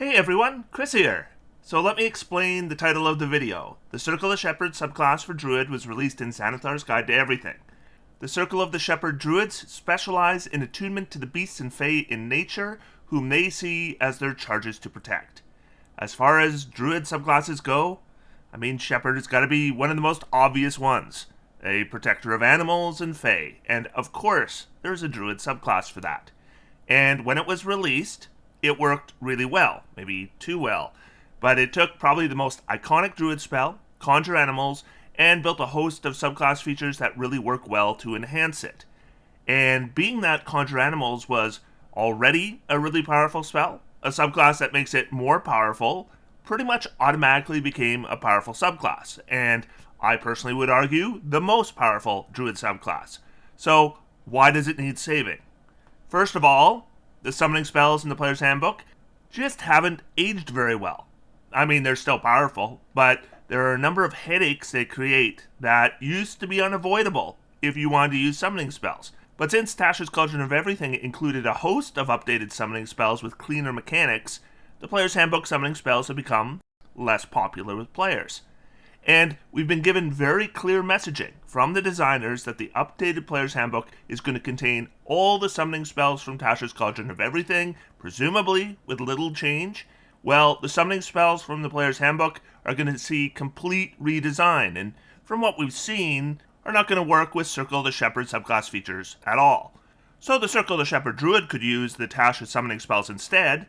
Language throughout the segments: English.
Hey everyone, Chris here. So let me explain the title of the video. The Circle of the Shepherd subclass for Druid was released in Xanathar's Guide to Everything. The Circle of the Shepherd Druids specialize in attunement to the beasts and fae in nature, whom they see as their charges to protect. As far as Druid subclasses go, Shepherd has got to be one of the most obvious ones. A protector of animals and fae, and of course, there's a Druid subclass for that. And when it was released, it worked really well, maybe too well, but it took probably the most iconic Druid spell, Conjure Animals, and built a host of subclass features that really work well to enhance it. And being that Conjure Animals was already a really powerful spell, a subclass that makes it more powerful pretty much automatically became a powerful subclass, and I personally would argue the most powerful Druid subclass. So why does it need saving? First of all, the summoning spells in the player's handbook just haven't aged very well. They're still powerful, but there are a number of headaches they create that used to be unavoidable if you wanted to use summoning spells. But since Tasha's Cauldron of Everything included a host of updated summoning spells with cleaner mechanics, the player's handbook summoning spells have become less popular with players. And we've been given very clear messaging from the designers that the updated player's handbook is going to contain all the summoning spells from Tasha's Cauldron of Everything, presumably with little change. Well, the summoning spells from the player's handbook are going to see complete redesign, and from what we've seen, are not going to work with Circle of the Shepherd subclass features at all. So the Circle of the Shepherd Druid could use the Tasha summoning spells instead.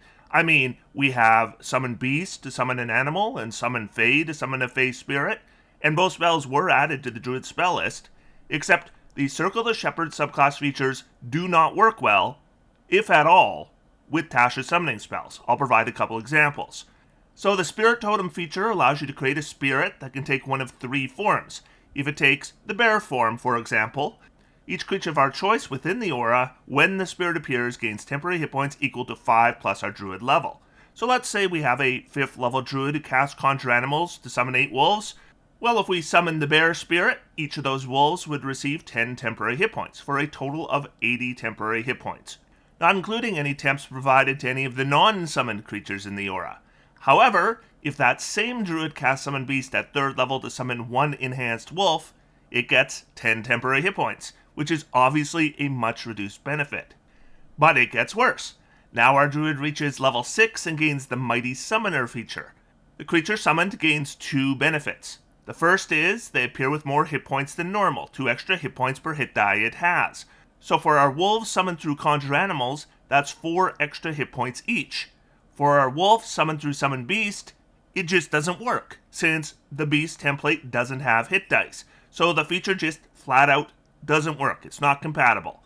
We have Summon Beast to summon an animal, and Summon Fae to summon a Fae spirit, and both spells were added to the Druid spell list, except the Circle of the Shepherd subclass features do not work well, if at all, with Tasha's summoning spells. I'll provide a couple examples. So the Spirit Totem feature allows you to create a spirit that can take one of three forms. If it takes the bear form, for example, each creature of our choice within the aura, when the spirit appears, gains temporary hit points equal to 5 plus our Druid level. So let's say we have a 5th level Druid who casts Conjure Animals to summon 8 wolves. Well, if we summon the bear spirit, each of those wolves would receive 10 temporary hit points, for a total of 80 temporary hit points, not including any temps provided to any of the non-summoned creatures in the aura. However, if that same Druid casts Summon Beast at 3rd level to summon 1 enhanced wolf, it gets 10 temporary hit points, which is obviously a much reduced benefit. But it gets worse. Now our Druid reaches level 6 and gains the Mighty Summoner feature. The creature summoned gains 2 benefits. The first is they appear with more hit points than normal, 2 extra hit points per hit die it has. So for our wolves summoned through Conjure Animals, that's 4 extra hit points each. For our wolf summoned through Summon Beast, it just doesn't work, since the Beast template doesn't have hit dice. So the feature just flat out doesn't work. It's not compatible.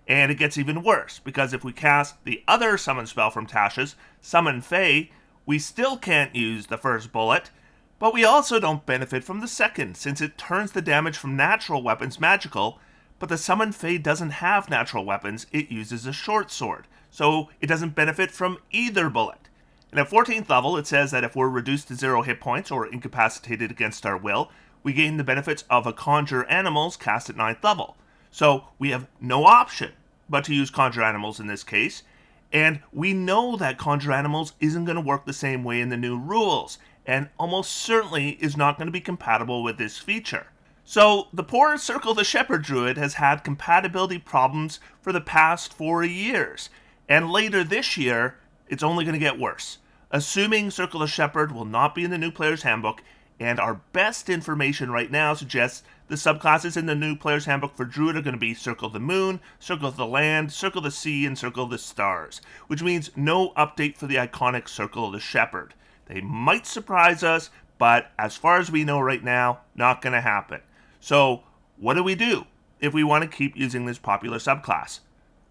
And it gets even worse, because if we cast the other summon spell from Tasha's, Summon Fae, we still can't use the first bullet, but we also don't benefit from the second, since it turns the damage from natural weapons magical, but the Summon Fae doesn't have natural weapons, it uses a short sword, so it doesn't benefit from either bullet. And at 14th level, it says that if we're reduced to 0 hit points or incapacitated against our will, we gain the benefits of a Conjure Animals cast at 9th level. So we have no option but to use Conjure Animals in this case, and we know that Conjure Animals isn't going to work the same way in the new rules, and almost certainly is not going to be compatible with this feature. So the poor Circle of the Shepherd Druid has had compatibility problems for the past 4 years, and later this year, it's only going to get worse. Assuming Circle of the Shepherd will not be in the new player's handbook, and our best information right now suggests the subclasses in the new player's handbook for Druid are going to be Circle of the Moon, Circle of the Land, Circle of the Sea, and Circle of the Stars, which means no update for the iconic Circle of the Shepherd. They might surprise us, but as far as we know right now, not going to happen. So what do we do if we want to keep using this popular subclass?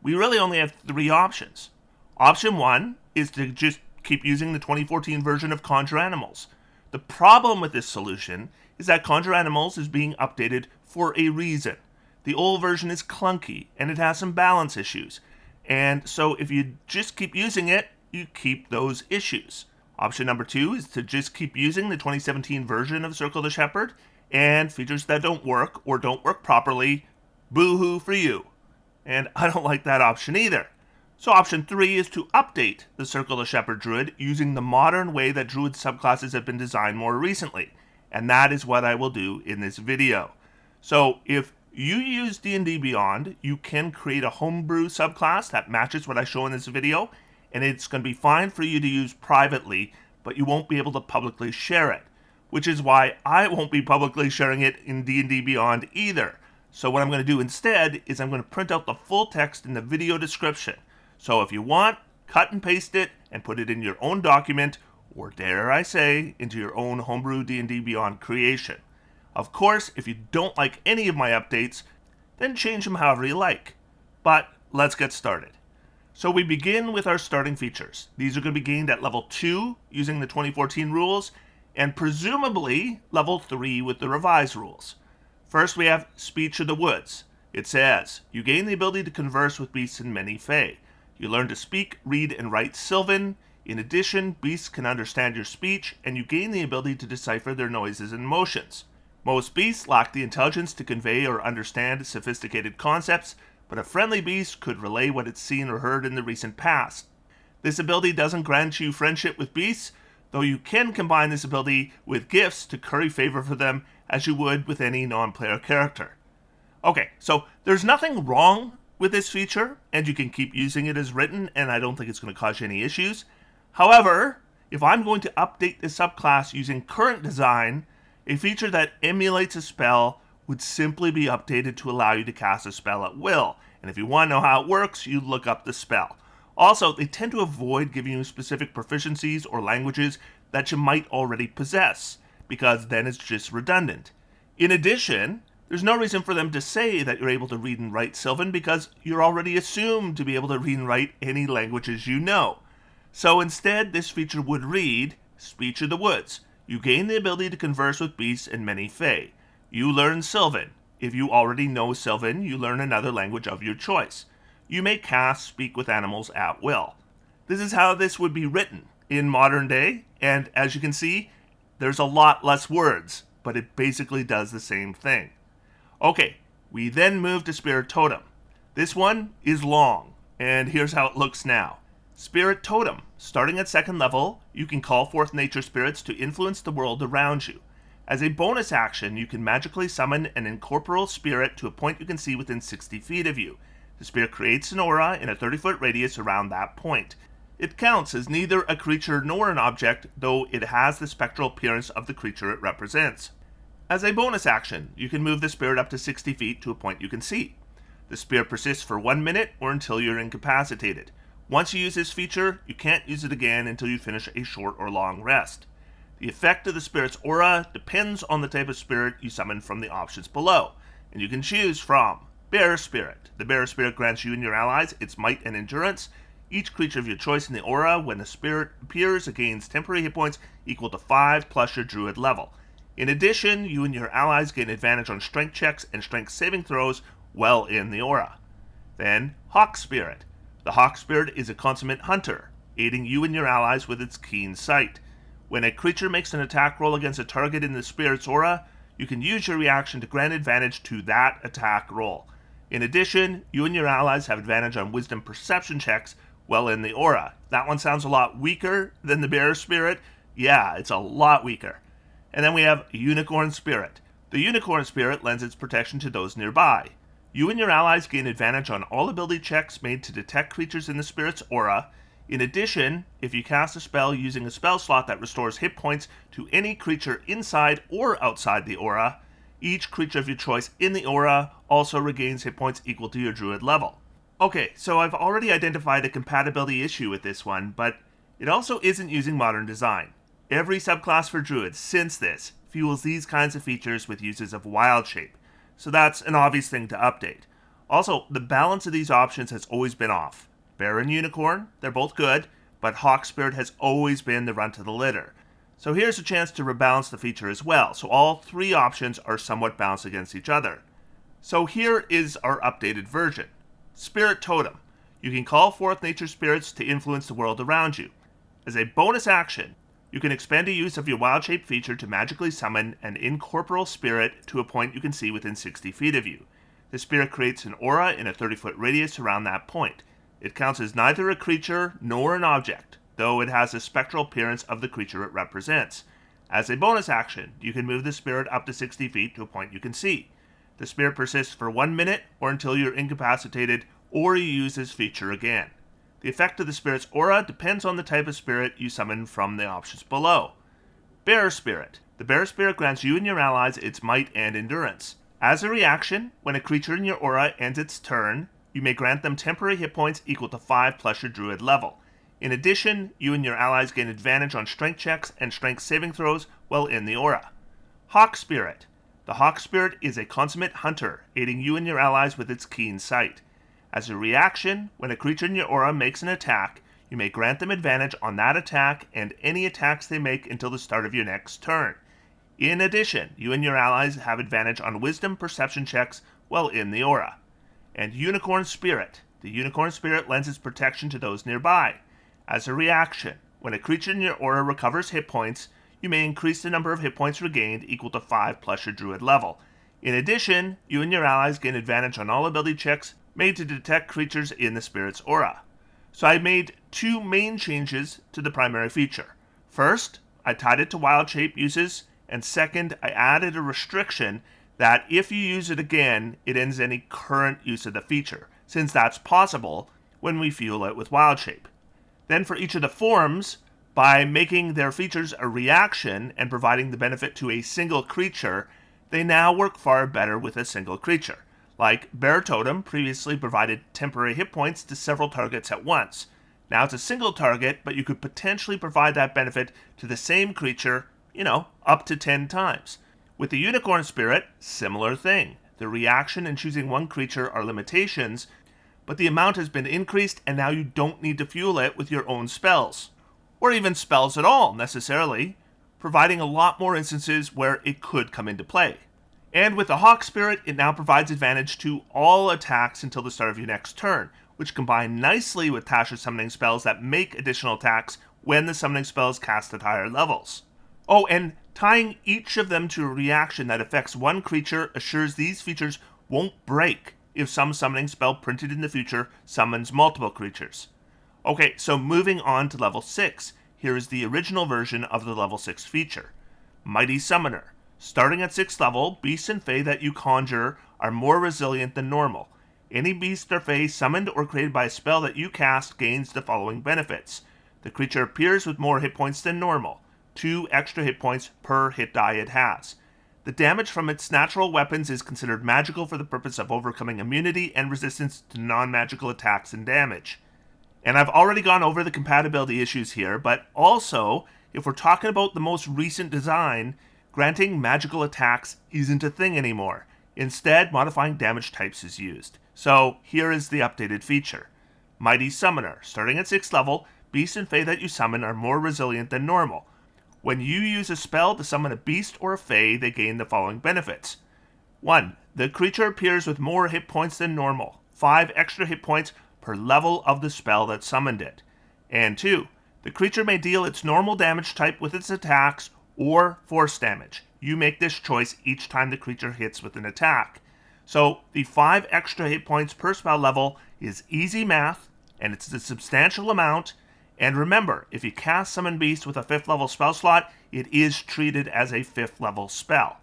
We really only have 3 options. Option 1 is to just keep using the 2014 version of Conjure Animals. The problem with this solution is that Conjure Animals is being updated for a reason. The old version is clunky, and it has some balance issues. And so if you just keep using it, you keep those issues. Option number 2 is to just keep using the 2017 version of Circle of the Shepherd, and features that don't work or don't work properly, boo-hoo for you. And I don't like that option either. So option 3 is to update the Circle of Shepherd Druid using the modern way that Druid subclasses have been designed more recently. And that is what I will do in this video. So if you use D&D Beyond, you can create a homebrew subclass that matches what I show in this video, and it's going to be fine for you to use privately, but you won't be able to publicly share it, which is why I won't be publicly sharing it in D&D Beyond either. So what I'm going to do instead is I'm going to print out the full text in the video description. So if you want, cut and paste it and put it in your own document, or dare I say, into your own homebrew D&D Beyond creation. Of course, if you don't like any of my updates, then change them however you like. But let's get started. So we begin with our starting features. These are going to be gained at level 2 using the 2014 rules, and presumably level 3 with the revised rules. First we have Speech of the Woods. It says, you gain the ability to converse with beasts and many fae. You learn to speak, read, and write Sylvan. In addition, beasts can understand your speech, and you gain the ability to decipher their noises and motions. Most beasts lack the intelligence to convey or understand sophisticated concepts, but a friendly beast could relay what it's seen or heard in the recent past. This ability doesn't grant you friendship with beasts, though you can combine this ability with gifts to curry favor for them as you would with any non-player character. Okay, so there's nothing wrong with this feature, and you can keep using it as written, and I don't think it's going to cause you any issues. However, if I'm going to update this subclass using current design, a feature that emulates a spell would simply be updated to allow you to cast a spell at will. And if you want to know how it works, you look up the spell. Also, they tend to avoid giving you specific proficiencies or languages that you might already possess, because then it's just redundant. In addition, there's no reason for them to say that you're able to read and write Sylvan, because you're already assumed to be able to read and write any languages you know. So instead, this feature would read, Speech of the Woods. You gain the ability to converse with beasts and many fae. You learn Sylvan. If you already know Sylvan, you learn another language of your choice. You may cast Speak with Animals at will. This is how this would be written in modern day, and as you can see, there's a lot less words, but it basically does the same thing. Okay, we then move to Spirit Totem. This one is long, and here's how it looks now. Spirit Totem. Starting at 2nd level, you can call forth nature spirits to influence the world around you. As a bonus action, you can magically summon an incorporeal spirit to a point you can see within 60 feet of you. The spirit creates an aura in a 30-foot radius around that point. It counts as neither a creature nor an object, though it has the spectral appearance of the creature it represents. As a bonus action, you can move the spirit up to 60 feet to a point you can see. The spirit persists for 1 minute or until you're incapacitated. Once you use this feature, you can't use it again until you finish a short or long rest. The effect of the spirit's aura depends on the type of spirit you summon from the options below, and you can choose from Bear Spirit. The Bear Spirit grants you and your allies its might and endurance. Each creature of your choice in the aura, when the spirit appears, gains temporary hit points equal to 5 plus your Druid level. In addition, you and your allies gain advantage on strength checks and strength saving throws while in the aura. Then, Hawk Spirit. The Hawk Spirit is a consummate hunter, aiding you and your allies with its keen sight. When a creature makes an attack roll against a target in the spirit's aura, you can use your reaction to grant advantage to that attack roll. In addition, you and your allies have advantage on wisdom perception checks while in the aura. That one sounds a lot weaker than the Bear Spirit. Yeah, it's a lot weaker. And then we have Unicorn Spirit. The Unicorn Spirit lends its protection to those nearby. You and your allies gain advantage on all ability checks made to detect creatures in the spirit's aura. In addition, if you cast a spell using a spell slot that restores hit points to any creature inside or outside the aura, each creature of your choice in the aura also regains hit points equal to your Druid level. Okay, so I've already identified a compatibility issue with this one, but it also isn't using modern design. Every subclass for Druids since this fuels these kinds of features with uses of wild shape, so that's an obvious thing to update. Also, the balance of these options has always been off. Bear and Unicorn, they're both good, but Hawk Spirit has always been the runt of the litter. So here's a chance to rebalance the feature as well, so all 3 options are somewhat balanced against each other. So here is our updated version. Spirit Totem. You can call forth nature spirits to influence the world around you. As a bonus action, you can expend a use of your wild shape feature to magically summon an incorporeal spirit to a point you can see within 60 feet of you. The spirit creates an aura in a 30-foot radius around that point. It counts as neither a creature nor an object, though it has a spectral appearance of the creature it represents. As a bonus action, you can move the spirit up to 60 feet to a point you can see. The spirit persists for 1 minute or until you're incapacitated or you use this feature again. The effect of the spirit's aura depends on the type of spirit you summon from the options below. Bear Spirit. The Bear Spirit grants you and your allies its might and endurance. As a reaction, when a creature in your aura ends its turn, you may grant them temporary hit points equal to 5 plus your Druid level. In addition, you and your allies gain advantage on strength checks and strength saving throws while in the aura. Hawk Spirit. The Hawk Spirit is a consummate hunter, aiding you and your allies with its keen sight. As a reaction, when a creature in your aura makes an attack, you may grant them advantage on that attack and any attacks they make until the start of your next turn. In addition, you and your allies have advantage on wisdom perception checks while in the aura. And Unicorn Spirit. The Unicorn Spirit lends its protection to those nearby. As a reaction, when a creature in your aura recovers hit points, you may increase the number of hit points regained equal to 5 plus your Druid level. In addition, you and your allies gain advantage on all ability checks made to detect creatures in the spirit's aura. So I made 2 main changes to the primary feature. First, I tied it to wild shape uses, and second, I added a restriction that if you use it again, it ends any current use of the feature, since that's possible when we fuel it with wild shape. Then for each of the forms, by making their features a reaction and providing the benefit to a single creature, they now work far better with a single creature. Like Bear Totem previously provided temporary hit points to several targets at once. Now it's a single target, but you could potentially provide that benefit to the same creature, up to 10 times. With the Unicorn Spirit, similar thing. The reaction and choosing one creature are limitations, but the amount has been increased and now you don't need to fuel it with your own spells. Or even spells at all, necessarily, providing a lot more instances where it could come into play. And with the Hawk Spirit, it now provides advantage to all attacks until the start of your next turn, which combine nicely with Tasha's summoning spells that make additional attacks when the summoning spell is cast at higher levels. Oh, and tying each of them to a reaction that affects one creature assures these features won't break if some summoning spell printed in the future summons multiple creatures. Okay, so moving on to level 6, here is the original version of the level 6 feature. Mighty Summoner. Starting at 6th level, beasts and fae that you conjure are more resilient than normal. Any beast or fae summoned or created by a spell that you cast gains the following benefits. The creature appears with more hit points than normal, 2 extra hit points per hit die it has. The damage from its natural weapons is considered magical for the purpose of overcoming immunity and resistance to non-magical attacks and damage. And I've already gone over the compatibility issues here, but also, if we're talking about the most recent design, granting magical attacks isn't a thing anymore. Instead, modifying damage types is used. So here is the updated feature. Mighty Summoner. Starting at 6th level, beasts and fae that you summon are more resilient than normal. When you use a spell to summon a beast or a fae, they gain the following benefits. 1. The creature appears with more hit points than normal. 5 extra hit points per level of the spell that summoned it. And 2. The creature may deal its normal damage type with its attacks or force damage. You make this choice each time the creature hits with an attack. So the 5 extra hit points per spell level is easy math, and it's a substantial amount. And remember, if you cast Summon Beast with a 5th level spell slot, it is treated as a 5th level spell.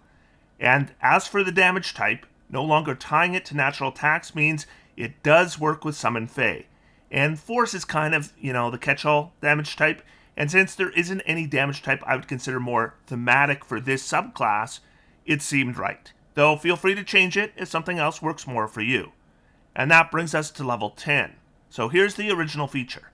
And as for the damage type, no longer tying it to natural attacks means it does work with Summon Fae. And Force is kind of, the catch-all damage type. And since there isn't any damage type I would consider more thematic for this subclass, it seemed right. Though feel free to change it if something else works more for you. And that brings us to level 10. So here's the original feature.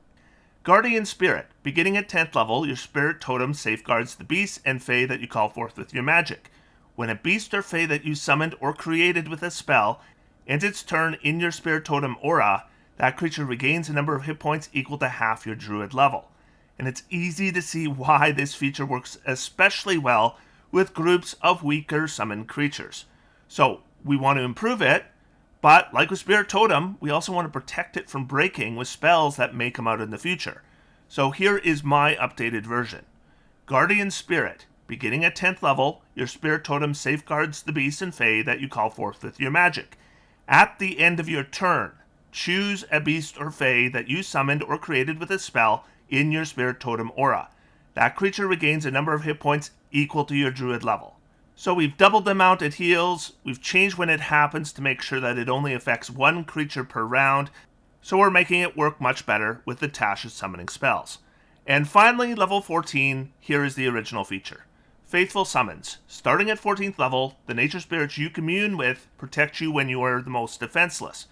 Guardian Spirit. Beginning at 10th level, your Spirit Totem safeguards the beasts and fae that you call forth with your magic. When a beast or fae that you summoned or created with a spell ends its turn in your Spirit Totem aura, that creature regains a number of hit points equal to half your Druid level. And it's easy to see why this feature works especially well with groups of weaker summoned creatures. So we want to improve it, but like with Spirit Totem, we also want to protect it from breaking with spells that may come out in the future. So here is my updated version. Guardian Spirit. Beginning at 10th level, your Spirit Totem safeguards the beasts and fae that you call forth with your magic. At the end of your turn, choose a beast or fae that you summoned or created with a spell in your spirit totem aura. That creature regains a number of hit points equal to your druid level. So we've doubled the amount it heals, we've changed when it happens to make sure that it only affects one creature per round, so we're making it work much better with the Tasha's summoning spells. And finally, level 14, here is the original feature. Faithful Summons. Starting at 14th level, the nature spirits you commune with protect you when you are the most defenseless.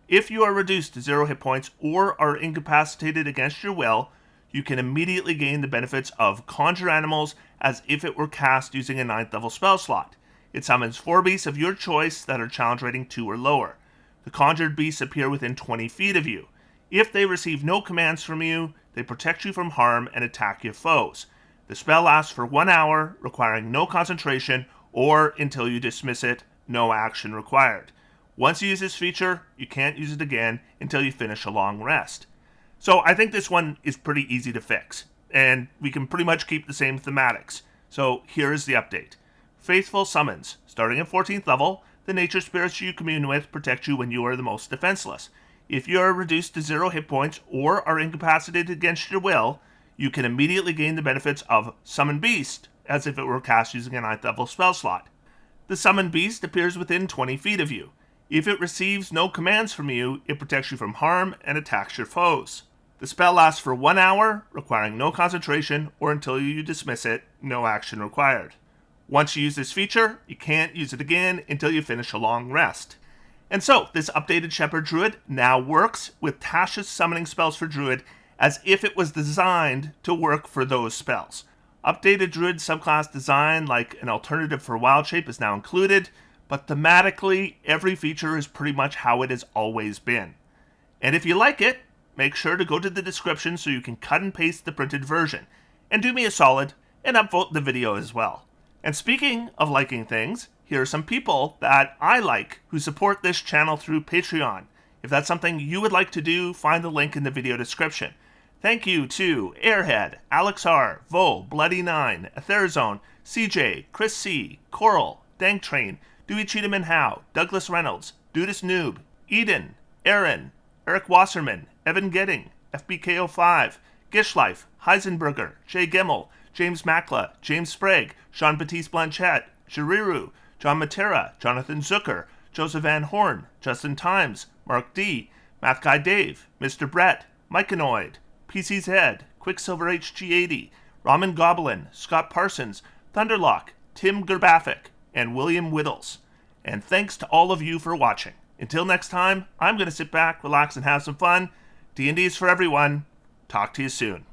If you are reduced to 0 hit points or are incapacitated against your will, you can immediately gain the benefits of Conjure Animals as if it were cast using a 9th level spell slot. It summons 4 beasts of your choice that are challenge rating 2 or lower. The conjured beasts appear within 20 feet of you. If they receive no commands from you, they protect you from harm and attack your foes. The spell lasts for 1 hour, requiring no concentration, or until you dismiss it, no action required. Once you use this feature, you can't use it again until you finish a long rest. So I think this one is pretty easy to fix, and we can pretty much keep the same thematics. So here is the update. Faithful Summons. Starting at 14th level, the nature spirits you commune with protect you when you are the most defenseless. If you are reduced to 0 hit points or are incapacitated against your will, you can immediately gain the benefits of Summon Beast, as if it were cast using a 9th level spell slot. The Summon Beast appears within 20 feet of you. If it receives no commands from you, it protects you from harm and attacks your foes. The spell lasts for 1 hour, requiring no concentration, or until you dismiss it, no action required. Once you use this feature, you can't use it again until you finish a long rest. And so, this updated Shepherd Druid now works with Tasha's summoning spells for Druid as if it was designed to work for those spells. Updated Druid subclass design, like an alternative for Wild Shape, is now included, but thematically, every feature is pretty much how it has always been. And if you like it, make sure to go to the description so you can cut and paste the printed version. And do me a solid and upvote the video as well. And speaking of liking things, here are some people that I like who support this channel through Patreon. If that's something you would like to do, find the link in the video description. Thank you to Airhead, Alex R, Vo, Bloody9, Etherzone, CJ, Chris C, Coral, Dank Train, Dewey Cheatham and Howe, Douglas Reynolds, Dudis Noob, Eden, Aaron, Eric Wasserman, Evan Getting, FBKO5, Gishlife, Heisenberger, Jay Gemmel, James Makla, James Sprague, Jean-Baptiste Blanchette, Jariru, John Matera, Jonathan Zucker, Joseph Van Horn, Justin Times, Mark D, Math Guy Dave, Mr. Brett, Myconoid, PC's Head, Quicksilver HG80, Ramen Goblin, Scott Parsons, Thunderlock, Tim Gerbafic, and William Whittles. And thanks to all of you for watching. Until next time, I'm going to sit back, relax, and have some fun. D&D is for everyone. Talk to you soon.